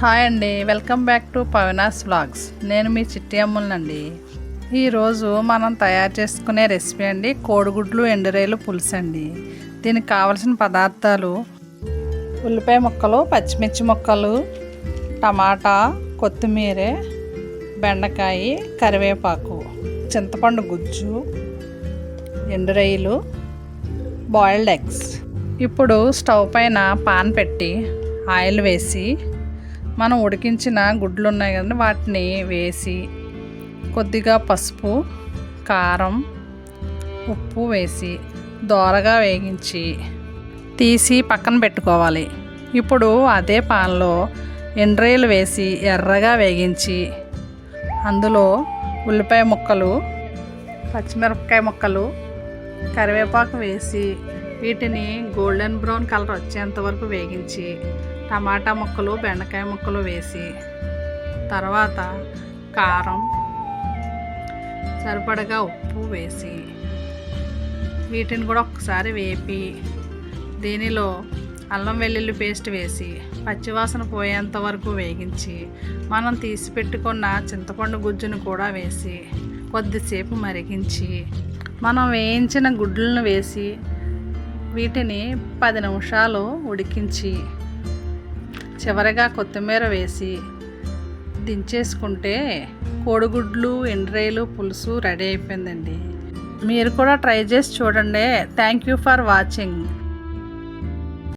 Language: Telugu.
హాయ్ అండి, వెల్కమ్ బ్యాక్ టు పవనాస్ వ్లాగ్స్. నేను మీ చిట్టి అమ్ములనండి. ఈరోజు మనం తయారు చేసుకునే రెసిపీ అండి కోడిగుడ్లు ఎండురేలు పులుసు అండి. దీనికి కావలసిన పదార్థాలు: ఉల్లిపాయ ముక్కలు, పచ్చిమిర్చి ముక్కలు, టమాటా, కొత్తిమీర, బెండకాయ, కరివేపాకు, చింతపండు గుజ్జు, ఎండురేలు, బాయిల్డ్ ఎగ్స్. ఇప్పుడు స్టవ్ పైన పాన్ పెట్టి ఆయిల్ వేసి మనం ఉడికించిన గుడ్లు ఉన్నాయి కదండి వాటిని వేసి కొద్దిగా పసుపు, కారం, ఉప్పు వేసి దోరగా వేగించి తీసి పక్కన పెట్టుకోవాలి. ఇప్పుడు అదే పాన్లో ఎండ్రేలు వేసి ఎర్రగా వేగించి అందులో ఉల్లిపాయ ముక్కలు, పచ్చిమిరపకాయ ముక్కలు, కరివేపాకు వేసి వీటిని గోల్డెన్ బ్రౌన్ కలర్ వచ్చేంత వరకు వేగించి టమాటా ముక్కలు, బెండకాయ ముక్కలు వేసి తర్వాత కారం, సరిపడగా ఉప్పు వేసి వీటిని కూడా ఒకసారి వేపి దీనిలో అల్లం వెల్లుల్లి పేస్ట్ వేసి పచ్చివాసన పోయేంత వరకు వేగించి మనం తీసి పెట్టుకున్న చింతపండు గుజ్జును కూడా వేసి కొద్దిసేపు మరిగించి మనం వేయించిన గుడ్లను వేసి వీటిని 10 నిమిషాలు ఉడికించి చివరిగా కొత్తిమీర వేసి దించేసుకుంటే కోడిగుడ్లు ఎండ్రేలు పులుసు రెడీ అయిపోయిందండి. మీరు కూడా ట్రై చేసి చూడండి. Thank you for watching.